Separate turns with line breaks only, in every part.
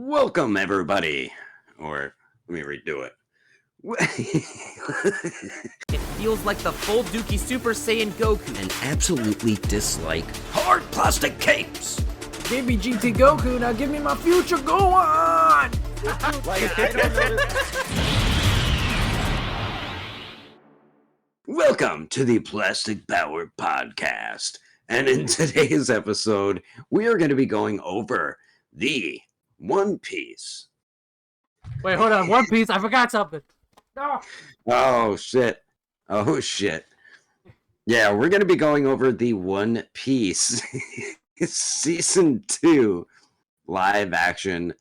Welcome, everybody. Or let me redo it.
It feels like the full Dookie Super Saiyan Goku.
And absolutely dislike hard plastic capes.
Give me GT Goku, now give me my future, go on!
Welcome to the Plastic Power Podcast. And in today's episode, we are going to be going over the One Piece.
Wait, hold on, One Piece, I forgot something. No.
Oh, shit. Yeah, we're going to be going over the One Piece Season 2 live action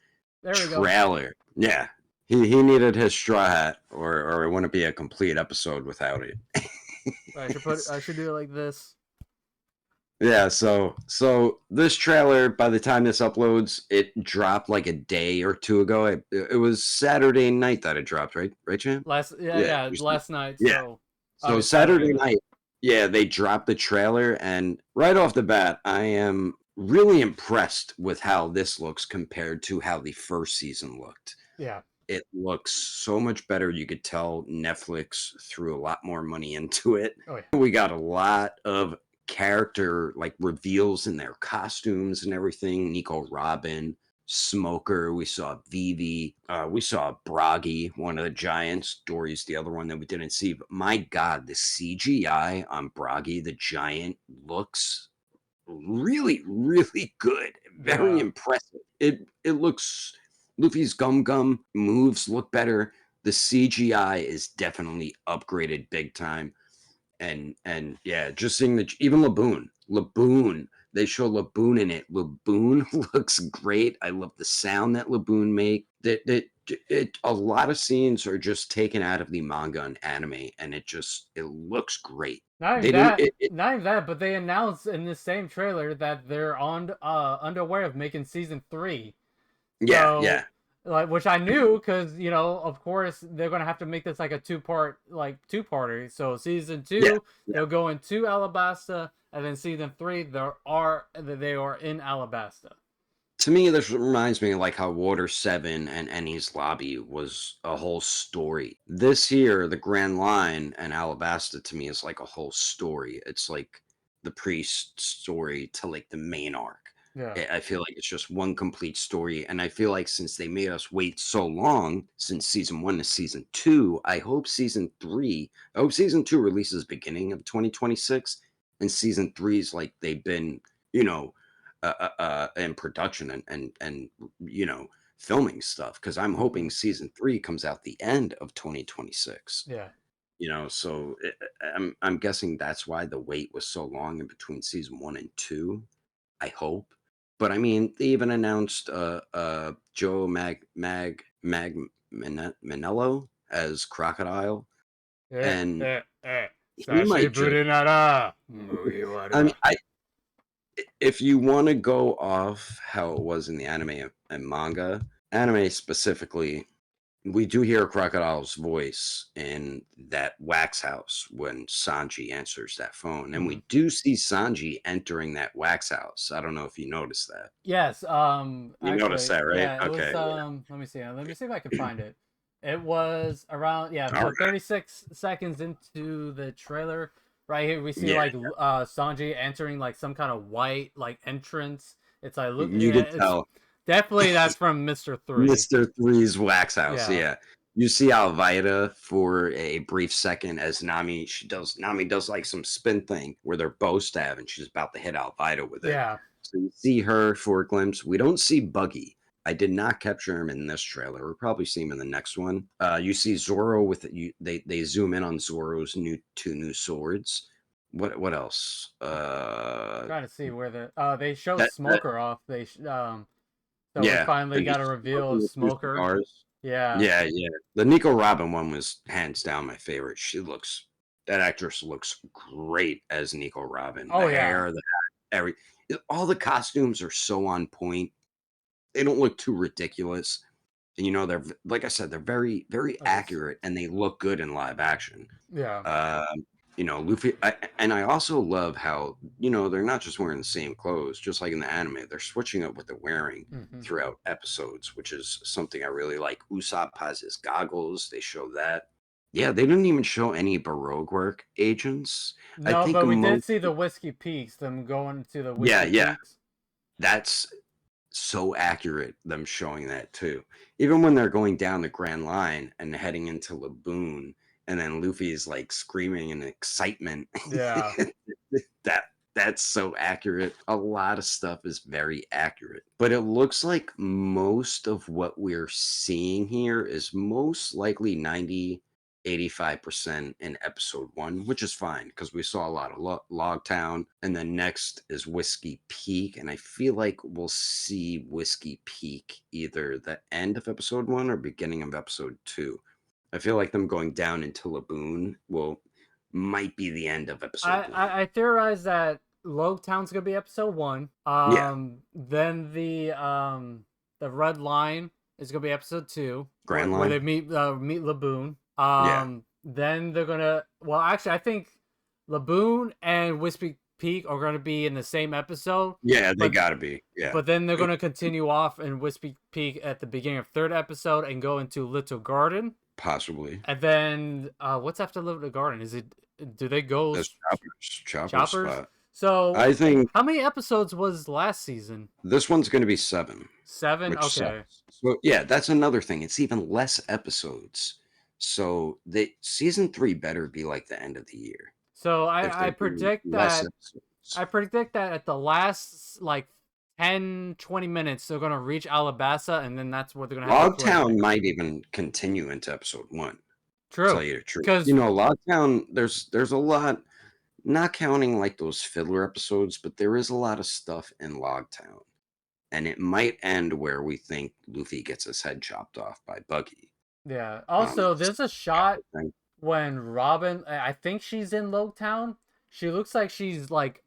trailer. Yeah. He needed his straw hat, or it wouldn't be a complete episode without it.
I should do it like this.
Yeah, so this trailer, by the time this uploads, it dropped like a day or two ago. It was Saturday night that it dropped, right, champ?
Last night.
Yeah. So Saturday night, yeah, they dropped the trailer, and right off the bat, I am really impressed with how this looks compared to how the first season looked.
Yeah.
It looks so much better. You could tell Netflix threw a lot more money into it.
Oh, yeah.
We got a lot of character like reveals in their costumes and everything. Nico Robin, Smoker, we saw Vivi, we saw Bragi, one of the giants. Dory's the other one that we didn't see. But my God, the CGI on Bragi the giant looks really, really good. Very impressive. It looks, Luffy's gum moves look better. The CGI is definitely upgraded big time. And yeah, just seeing even Laboon, they show Laboon in it. Laboon looks great. I love the sound that Laboon make. A lot of scenes are just taken out of the manga and anime, and it looks great.
Not even that, but they announced in this same trailer that they're underway of making season 3.
Yeah.
Like, which I knew, because of course they're gonna have to make this like a two-parter. So season 2, they'll go into Alabasta, and then season 3, they are in Alabasta.
To me, this reminds me of like how Water 7 and Enies Lobby was a whole story. This here, the Grand Line and Alabasta to me is like a whole story. It's like the priest story to like the main arc.
Yeah.
I feel like it's just one complete story. And I feel like since they made us wait so long, since season 1 to season 2, I hope season 2 releases beginning of 2026. And season 3 is like they've been, in production and filming stuff, because I'm hoping season 3 comes out the end of 2026. So I'm guessing that's why the wait was so long in between season 1 and 2. I hope. But I mean, they even announced Joe Manello as Crocodile. And he might just, I mean, if you want to go off how it was in the anime and manga, anime specifically, we do hear Crocodile's voice in that wax house when Sanji answers that phone. And we do see Sanji entering that wax house. I don't know if you noticed that.
Yes.
You noticed that, right?
Yeah, it
okay.
Was, let me see. Let me see if I can find it. It was around 36 seconds into the trailer. Right here we see Sanji entering like some kind of white like entrance. It's like
you could tell.
Definitely that's from Mr. 3.
Mr. 3's wax house, yeah. You see Alvida for a brief second as Nami does like some spin thing where they're bow stab and she's about to hit Alvida with it.
Yeah.
So you see her for a glimpse. We don't see Buggy. I did not capture him in this trailer. We'll probably see him in the next one. You see Zoro with they zoom in on Zoro's two new swords. What else?
Trying to see where they show Smoker off. They we finally got a reveal of Smoker. Yeah.
The Nico Robin one was hands down my favorite. That actress looks great as Nico Robin. The hair, the hat, all the costumes are so on point. They don't look too ridiculous. And they're, like I said, they're very, very accurate, and they look good in live action.
Yeah.
Luffy, and I also love how, they're not just wearing the same clothes, just like in the anime. They're switching up what they're wearing
Hmm.
throughout episodes, which is something I really like. Usopp has his goggles. They show that. Yeah, they didn't even show any Baroque work agents. I
No,
think
but we did
most,
see the Whiskey Peaks, them going to the
yeah,
Whiskey
yeah,
Peaks.
that's so accurate, them showing that too. Even when they're going down the Grand Line and heading into Laboon, and then Luffy is like screaming in excitement.
Yeah.
that that's so accurate. A lot of stuff is very accurate. But it looks like most of what we're seeing here is most likely 90-85% in episode 1, which is fine because we saw a lot of Logtown, and then next is Whiskey Peak, and I feel like we'll see Whiskey Peak either the end of episode 1 or beginning of episode 2. I feel like them going down into Laboon might be the end of episode 1.
I theorize that Town's gonna be episode 1.
Yeah,
Then the Red Line is gonna be episode 2,
Grand
where they
Line.
meet Laboon.
Yeah,
Then they're gonna, well, actually, I think Laboon and Whiskey Peak are gonna be in the same episode,
yeah, they
but
gotta be. Yeah,
then they're gonna continue off in Whiskey Peak at the beginning of third episode and go into Little Garden.
possibly.
And then what's after Little Garden? Is it, do they go
That's Chopper's
Choppers?
spot.
So
I think
how many episodes was last season?
this one's going to be 7,
7?
which
Okay.
sucks. So yeah, that's another thing. It's even less episodes. So the season 3 better be like the end of the year
So
if they're
I
doing
predict
less
that
episodes.
at the last like 10-20 minutes they're gonna reach Alabasta, and then that's where they're gonna have the
Logtown
cliffhanger.
might even continue into episode 1.
True.
Tell you the truth.
Because
Logtown, there's a lot, not counting like those filler episodes, but there is a lot of stuff in Logtown. And it might end where we think Luffy gets his head chopped off by Buggy.
yeah. Also, there's a shot
Thing.
when Robin, I think she's in Town. She looks like she's like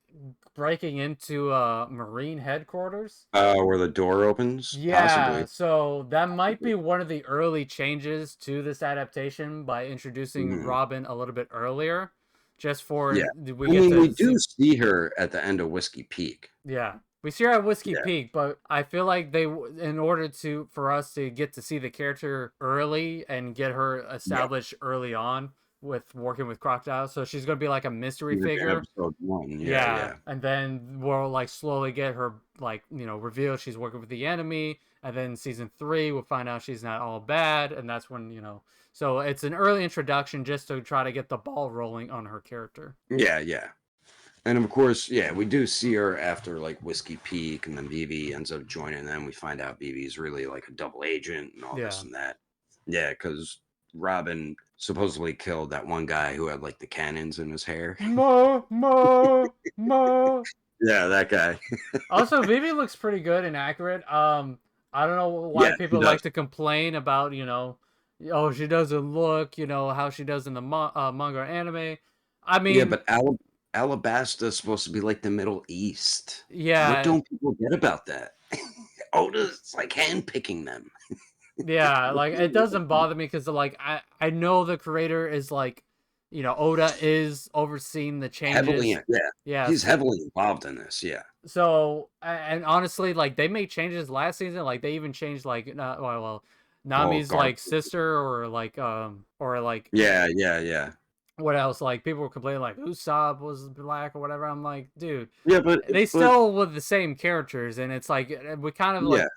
breaking into Marine headquarters.
Where the door opens,
Yeah,
possibly.
so that might be one of the early changes to this adaptation by introducing
Mhm.
Robin a little bit earlier, just for
Yeah,
we
I
get
mean, we
to
do
see.
see her at the end of Whiskey Peak.
Yeah, we see her at Whiskey
Yeah,
Peak, but I feel like in order for us to get to see the character early and get her
yeah.
established early on with working with Crocodile, so she's gonna be like a mystery
Like in
figure.
episode 1. Yeah,
Yeah,
yeah,
and then we'll like slowly get her like reveal she's working with the enemy, and then season 3 we'll find out she's not all bad, and that's when So it's an early introduction just to try to get the ball rolling on her character.
yeah, yeah. And of course, yeah, we do see her after like Whiskey Peak, and then BB ends up joining them. We find out BB is really like a double agent and all this
Yeah.
and that. Yeah, because Robin supposedly killed that one guy who had like the cannons in his hair.
Mo, mo, mo.
Yeah, that guy.
Also, Vivi looks pretty good and accurate. I don't know why
Yeah, he
people like
does.
to complain about oh, she doesn't look how she does in the manga or anime. I
Yeah,
mean,
but Alabasta is supposed to be like the Middle East. What
yeah.
don't people get about that? Oda's like handpicking them.
Yeah, like it doesn't bother me because like I know the creator is like, Oda is overseeing the
Heavily,
changes.
yeah, he's
Yes.
heavily involved in this. Yeah,
So and honestly, like they made changes last season. Like they even changed like
oh,
Nami's
Garp.
like sister, or like
Yeah, yeah, yeah,
what else? Like people were complaining like Usopp was black or whatever. I'm like, dude,
yeah,
they
but
still with the same characters, and it's like we kind of
yeah.
like,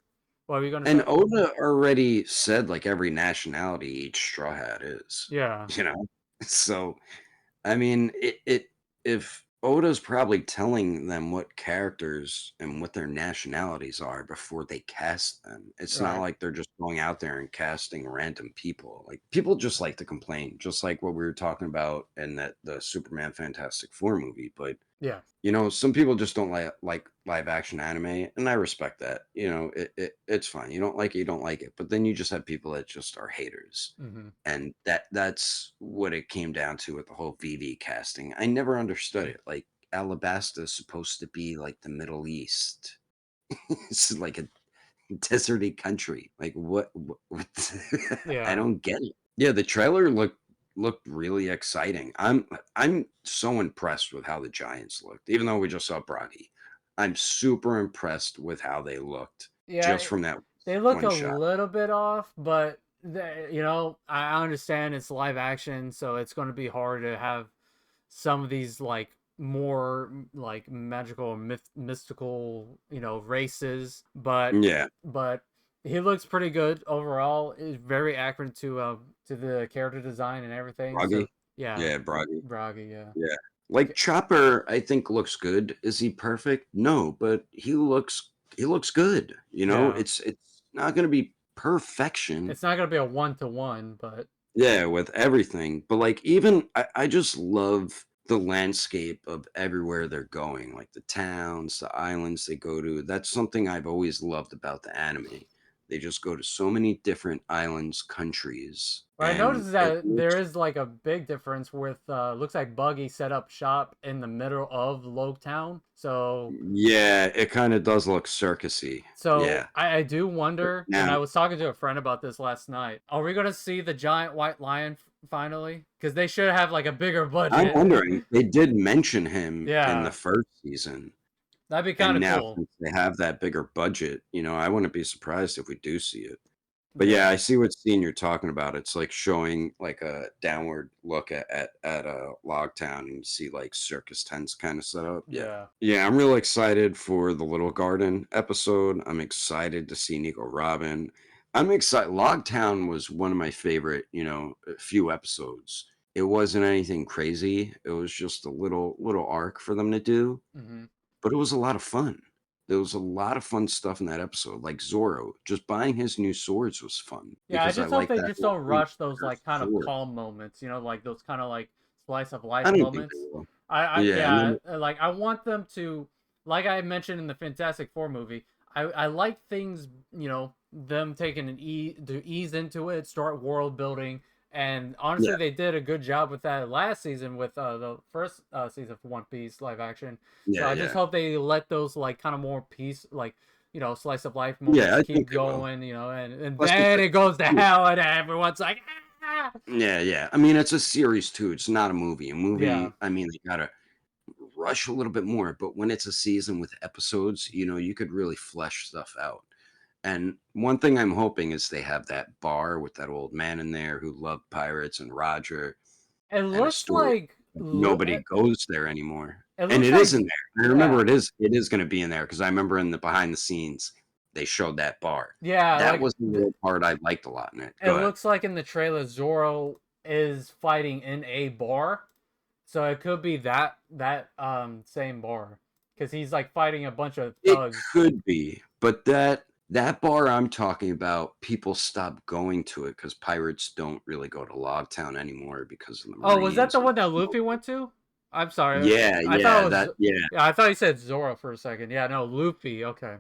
what are you gonna
And
say?
Oda already said like every nationality each Straw Hat is,
Yeah.
you know? So, I mean, if Oda's probably telling them what characters and what their nationalities are before they cast them. It's not
Right.
like they're just going out there and casting random people. Like people just like to complain, just like what we were talking about in the Superman Fantastic Four movie. But
Yeah.
some people just don't like live action anime, and I respect that. It's fine. You don't like it, you don't like it. But then you just have people that just are haters.
Hmm.
And that's what it came down to with the whole VV casting. I never understood it. Like Alabasta is supposed to be like the Middle East. It's like a deserty country. Like what I
Yeah.
don't get it. Yeah, the trailer looked looked really exciting. I'm so impressed with how the Giants looked, even though we just saw Broggy. I'm super impressed with how they looked
Yeah,
just from that
they look
one
a
shot.
little bit off, but you know, I understand it's live action, so it's going to be hard to have some of these like more like magical mystical, you know, races,
Yeah,
but he looks pretty good overall. Is very accurate to the character design and everything. So
Broggy.
yeah,
Yeah, Broggy.
Bragi, yeah.
Yeah. Like Chopper, I think looks good. Is he perfect? No, but he looks good.
Yeah.
It's not going to be perfection.
It's not gonna be a 1-to-1, but
Yeah, with everything. But like even I just love the landscape of everywhere they're going, like the towns, the islands they go to. That's something I've always loved about the anime. They just go to so many different islands, countries,
what I
and
noticed is
it
that there
looks
is like a big difference with looks like Buggy set up shop in the middle of Town.
yeah, it kind of does look circusy.
So
Yeah.
I do wonder, and
Now,
I was talking to a friend about this last night. Are we gonna see the giant white lion finally? Because they should have like a bigger
I'm
budget.
wondering, they did mention him in the
Yeah,
first season,
that'd be kind
and
of
now
cool.
since they have that bigger budget, I wouldn't be surprised if we do see it. But yeah,
Yeah,
I see what scene you're talking about. It's like showing like a downward look at a log town, and you see like circus tents kind of set up. Yeah.
yeah.
Yeah, I'm real excited for the Little Garden episode. I'm excited to see Nico Robin. I'm excited. Logtown was one of my favorite, few episodes. It wasn't anything crazy. It was just a little arc for them to do,
Hmm.
but it was a lot of fun. There was a lot of fun stuff in that episode. Like Zoro, just buying his new swords was fun
Yeah, I
because I
just hope
like
they
that
just
whole
don't
theme.
rush those
Their
like kind of
sword.
calm moments, you know, like those kind of like slice of
I
life
don't think they
moments.
will.
I
Yeah, and
yeah,
then
like I want them to, like I mentioned in the Fantastic Four movie. I like things, you know, them taking an ease into it, start world building, and
yeah,
honestly, they did a good job with that last season with the first season of One Piece live action. So
yeah,
I just
yeah,
hope they let those like kind of more peace like, you know, slice of life
yeah.
moments
I
keep
think they will.
going, you know, and
Plus, it's
then it goes to
a
hell and everyone's like, ah!
yeah, yeah. I mean, it's a series too. It's not a movie. A
Yeah.
movie, I mean, they gotta rush a little bit more. But when it's a season with episodes, you could really flesh stuff out. And one thing I'm hoping is they have that bar with that old man in there who loved pirates and Roger
It
and a
looks
story.
like
Nobody goes there anymore.
it
And
looks
it
like
is in there. I remember
yeah.
it is going to be in there because I remember in the behind the scenes they showed that bar.
Yeah,
That
like
was the little part I liked a lot in it.
it
Go ahead.
looks like in the trailer Zoro is fighting in a bar. So it could be that same bar cuz he's like fighting a bunch of
It
thugs.
could be, but that bar I'm talking about, people stopped going to it because pirates don't really go to Logtown anymore because of the
Oh, was that
Marines
the
and
one that
smoke.
Luffy went to? I'm sorry.
Yeah,
I thought
yeah,
it was
that yeah.
yeah, I thought you said Zoro for a second. Yeah, no, Luffy. Okay.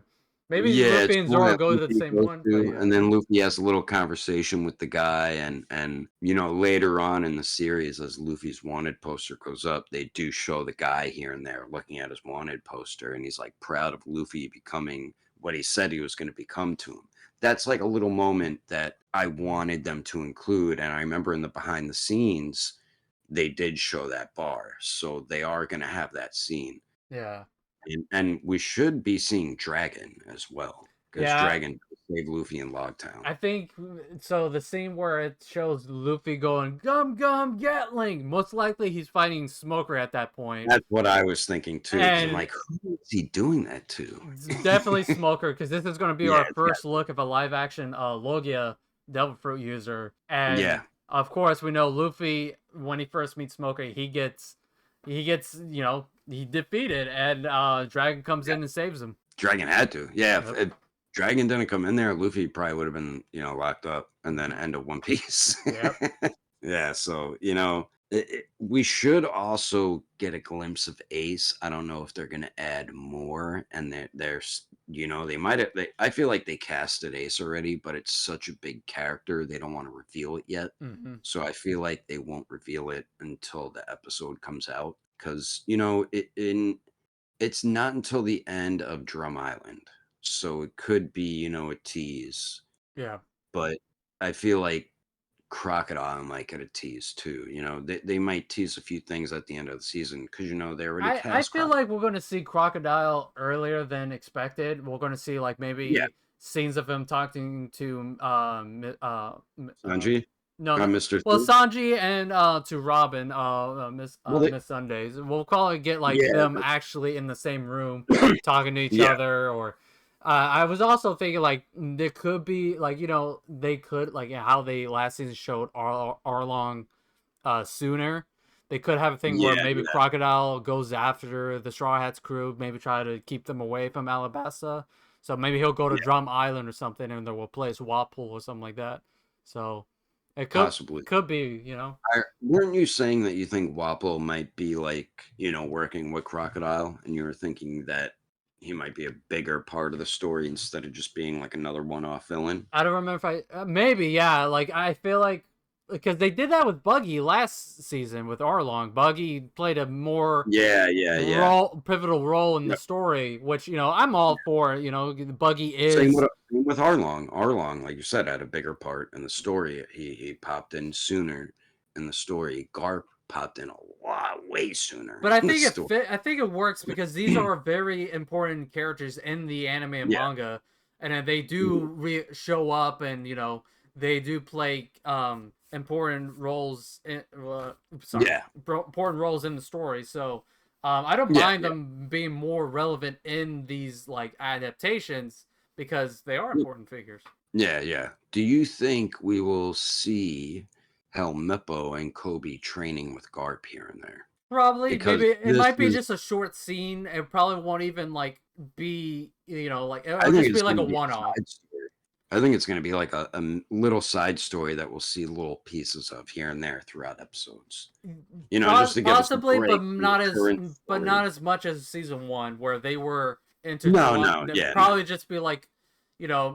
Maybe
Yeah,
Luffy
it's
and
the one
Zoro
that
go to the
Luffy
same
goes
one, but
to, and
yeah.
then Luffy has a little conversation with the guy, and later on in the series, as Luffy's wanted poster goes up, they do show the guy here and there looking at his wanted poster, and he's like proud of Luffy becoming what he said he was going to become to him. That's like a little moment that I wanted them to include, and I remember in the behind the scenes, they did show that bar, so they are going to have that scene.
Yeah.
And we should be seeing Dragon as well, because
Yeah,
Dragon saved Luffy in Logtown.
I think so. The scene where it shows Luffy going "Gum Gum Gatling," most likely he's fighting Smoker at that point,
That's what I was thinking too, because I'm
and
like, who is he doing that to?
it's definitely Smoker because this is going to be
Yeah,
our
it's got
first look of a live action Logia Devil Fruit user, and
yeah,
of course we know Luffy when he first meets Smoker, he gets he defeated, and Dragon comes
yeah.
in and saves him.
Dragon had to. Yeah, if,
Yep.
if Dragon didn't come in there, Luffy probably would have been, locked up and then end of One Piece.
Yep.
Yeah, so we should also get a glimpse of Ace. I don't know if they're gonna add more, and there's they might have. I feel like they casted Ace already, but it's such a big character they don't want to reveal it yet.
Hmm.
So I feel like they won't reveal it until the episode comes out because it's not until the end of Drum Island, so it could be a tease,
Yeah.
but I feel like Crocodile might get a tease too. They might tease a few things at the end of the season because they already
I
cast
feel
Crocodile.
like we're going to see Crocodile earlier than expected. We're going to see like
Yeah,
maybe scenes of him talking to
Sanji,
no, no,
Mr.
well,
C.
Sanji and to Robin,
Well, they,
Miss Sundays. We'll probably get like
yeah,
them actually in the same room talking to each
yeah,
other. Or I was also thinking like there could be like they could like how they last season showed Arlong sooner. They could have a thing where
yeah,
maybe
yeah,
Crocodile goes after the Straw Hats crew, maybe try to keep them away from Alabasta. So maybe he'll go to
yeah,
Drum Island or something, and they'll replace Wapol or something like that. So it
possibly.
could be.
Weren't you saying that you think Wapol might be like, working with Crocodile, and you were thinking that he might be a bigger part of the story instead of just being like another one-off villain?
I don't remember if maybe yeah. Like I feel like because they did that with Buggy last season with Arlong. Buggy played a more
Yeah, yeah, yeah.
pivotal role in the
Yep.
story, which I'm all for. Buggy
Same
is.
with same with Arlong. Arlong, like you said, had a bigger part in the story. He popped in sooner in the story. Garp popped in a lot, way sooner
But I
in the
think
story.
I think it works because these are very important characters in the anime and
Yeah.
manga, and then they
Mhm.
do show up, and they do play important roles. Sorry,
Yeah.
important roles in the story. So I don't
Yeah.
mind
Yeah.
them being more relevant in these like adaptations because they are important figures.
Yeah, yeah. Do you think we will see Helmeppo and Kobe training with Garp here and there?
Probably,
Because
maybe it
this
might be
is,
just a short scene. It probably won't even like be, like
I
it'll
think
just be
it's
like
going
a
to be a
one-off.
side story. I think it's going to be like little side story that we'll see little pieces of here and there throughout episodes. Just to give us a
Possibly,
break from the current
but
story.
not as much as season one, where they were
No,
intertwined.
no,
They'll
yeah, no.
probably just be like,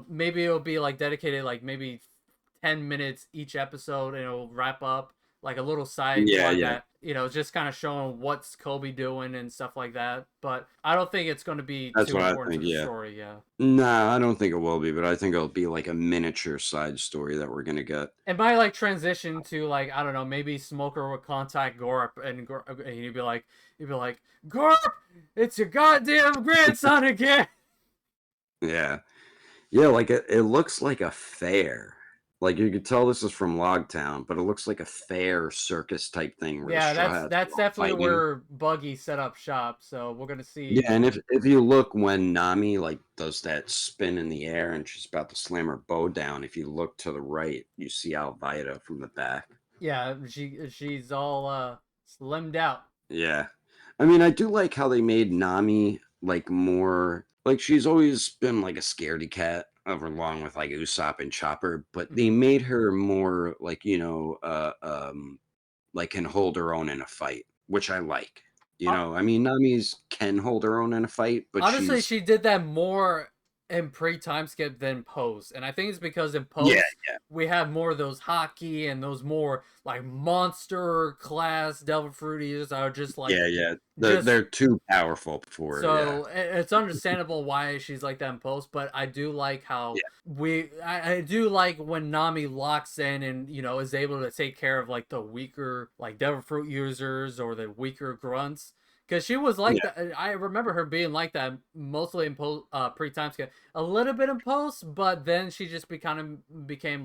maybe it'll be like dedicated, like maybe 10 minutes each episode, and it'll wrap up like a little side
Yeah,
one
yeah.
that just kind of showing what's Kobe doing and stuff like that. But I don't think it's going to be
That's
too
what I
important to
think,
the
yeah.
story. Yeah.
Nah, I don't think it will be, but I think it'll be like a miniature side story that we're gonna get.
It might like transition to like I don't know, maybe Smoker would contact Gorp, and you'd be like, Gorp, it's your goddamn grandson again.
Yeah. Yeah, like it looks like a fair. Like you could tell this is from Logtown, but it looks like a fair circus type thing where the
Yeah,
straw
that's
hats are
that's
all
definitely
fighting.
where Buggy set up shop. So we're gonna
Yeah,
see.
and if you look when Nami like does that spin in the air and she's about to slam her bow down, if you look to the right, you see Alvida from the back.
Yeah, she's all slimmed out.
Yeah. I mean, I do like how they made Nami like more like she's always been like a scaredy cat over along with like Usopp and Chopper, but they
Hmm.
made her more like, like can hold her own in a fight, which I like. I mean, Nami's can hold her own in a fight, but
Honestly,
she's
she did that more in pre-time skip than post, and I think it's because in
yeah,
post we have more of those hockey and those more like monster class devil fruities that are just like
yeah, yeah.
just
They're too powerful for her, yeah.
so it's understandable why she's like that in post, but I do like how
Yeah.
I do like when Nami locks in and is able to take care of like the weaker like devil fruit users or the weaker grunts. Because she was like
Yeah.
that. I remember her being like that mostly in pre time skip, a little bit in post, but then she just became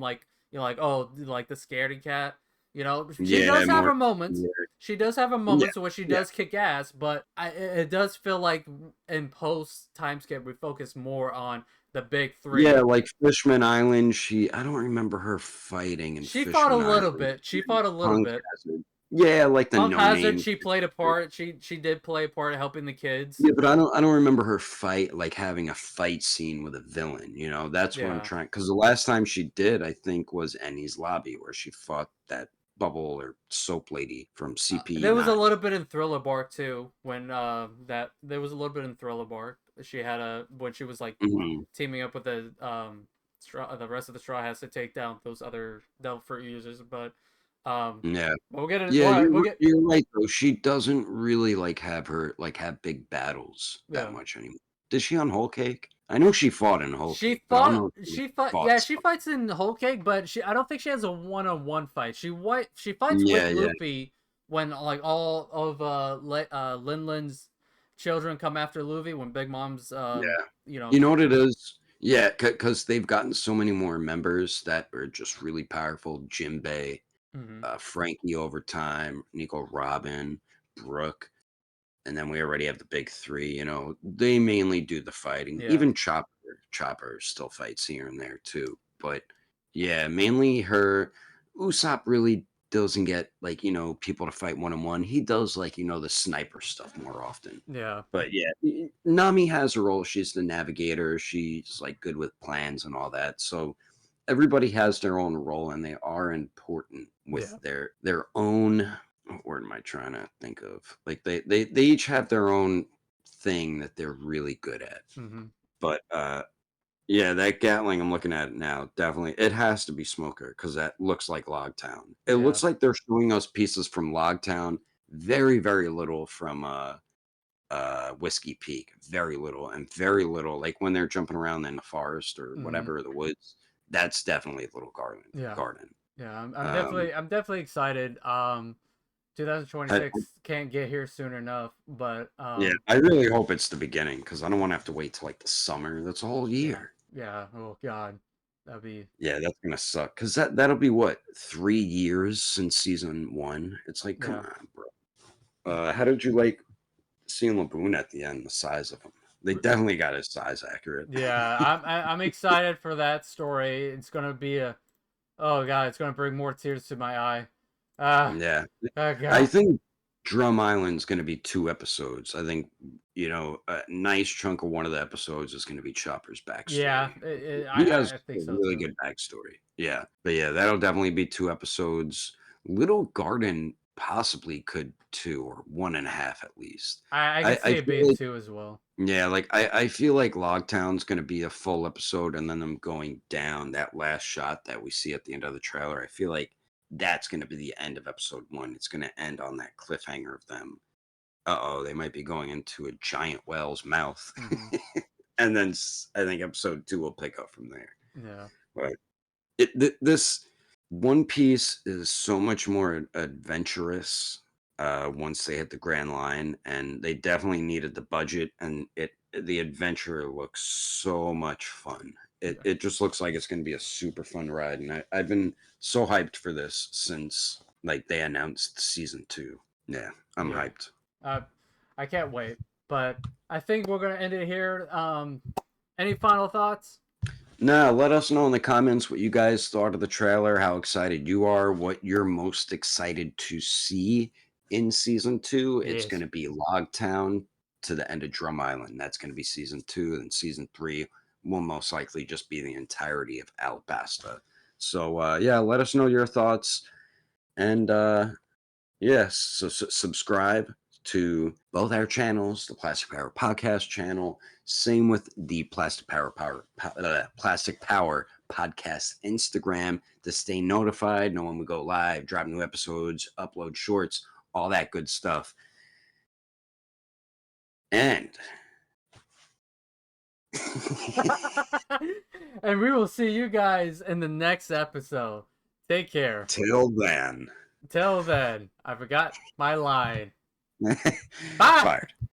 like like oh like the scaredy cat. She
Yeah,
does have
more
her moments.
yeah.
She does have her
Yeah.
moments where she
Yeah.
does kick ass, but it does feel like in post time skip we focus more on the big
Yeah,
three.
like Fishman Island, I don't remember her fighting in
She fought a
Fishman
little
Island.
bit. She
And
fought a little
Punk
bit.
Hazard. Yeah, like the
Punk
no
Hazard,
name.
she played a part. She did play a part helping the kids.
Yeah, but I don't remember her fight like having a fight scene with a villain, That's what I'm
Yeah.
trying because the last time she did, I think, was Ennie's Lobby where she fought that bubble or soap lady from
There was a
CP9.
little bit in Thriller Bark too when that there was a little bit in Thriller Bark. She had a when she was like
Mhm.
teaming up with the rest of the Straw Hats to take down those other Devil Fruit users, um
Yeah.
we'll get it.
Yeah,
We'll get
you're right though. She doesn't really like have big battles that
yeah.
much anymore. Did she on Whole Cake? I know she fought in Whole Cake, but I don't know if
Yeah, she
some.
fights in Whole Cake, but I don't think she has a one-on-one fight. She fights with
Yeah, yeah,
Luffy when like all of Linlin's children come after Luffy when Big Mom's
yeah.
you know.
You know what it is? Yeah, because they've gotten so many more members that are just really powerful. Jinbei,
Hmm.
Frankie over time, Nico Robin, Brooke, and then we already have the big three. They mainly do the fighting.
Yeah.
Even Chopper still fights here and there too. But yeah, mainly her. Usopp really doesn't get like people to fight one on one. He does like the sniper stuff more often.
Yeah.
But yeah, Nami has a role. She's the navigator. She's like good with plans and all that. So everybody has their own role, and they are important with
Yeah.
their own. What word am I trying to think of? Like they each have their own thing that they're really good at.
Hmm.
But yeah, that Gatling I'm looking at it now. Definitely, it has to be Smoker because that looks like Logtown. It
Yeah.
looks like they're showing us pieces from Logtown. Very very little from Whiskey Peak, very little, and very little like when they're jumping around in the forest or
Hmm.
whatever the woods. That's definitely a little
Yeah.
garden.
Yeah.
Um,
I'm definitely excited.
I,
2026 can't get here soon enough, but
yeah, I really hope it's the beginning because I don't want to have to wait till like the summer. That's a whole
yeah.
year.
Yeah. Oh God. That'd be
Yeah, that's gonna suck because that'll be what 3 years since season one. It's like, come
yeah.
on, bro. How did you like seeing Laboon at the end? The size of him. They definitely got his size accurate.
Yeah, I'm excited for that story. It's gonna be a oh God, it's gonna bring more tears to my eye. Ah,
Yeah.
oh
I
God.
think Drum Island's going to be 2 episodes. I think, a nice chunk of one of the episodes is going to be Chopper's
Yeah,
backstory. He has
I
a
think so
really
too.
good backstory. Yeah. But yeah, that'll definitely be 2 episodes. Little Garden possibly could two or one and a half at least.
I can
I
see it
feel
being
like,
two as well.
yeah, like I feel like Logtown's going to be a full episode and then them going down that last shot that we see at the end of the trailer. I feel like that's going to be the end of episode one. It's going to end on that cliffhanger of them. Uh-oh, they might be going into a giant whale's mouth.
Hmm.
And then I think episode two will pick up from there.
Yeah,
But this One Piece is so much more adventurous once they hit the Grand Line, and they definitely needed the budget, and the adventure looks so much fun. It
yeah,
it just looks like it's going to be a super fun ride, and I've been so hyped for this since like they announced season two. Yeah, I'm
yeah.
hyped.
Uh, I can't wait. But I think we're gonna end it here. Any final thoughts?
No, let us know in the comments what you guys thought of the trailer, how excited you are, what you're most excited to see in season two. It's going
Yes.
to be Logtown to the end of Drum Island. That's going to be season two. And season three will most likely just be the entirety of Alabasta. So, yeah, let us know your thoughts. And yes, so subscribe to both our channels, the Plastic Power Podcast channel. Same with the Plastic Power Podcast Instagram to stay notified, know when we go live, drop new episodes, upload shorts, all that good stuff. And
And we will see you guys in the next episode. Take care.
till then,
Till then, I forgot my line. Bye.
fired.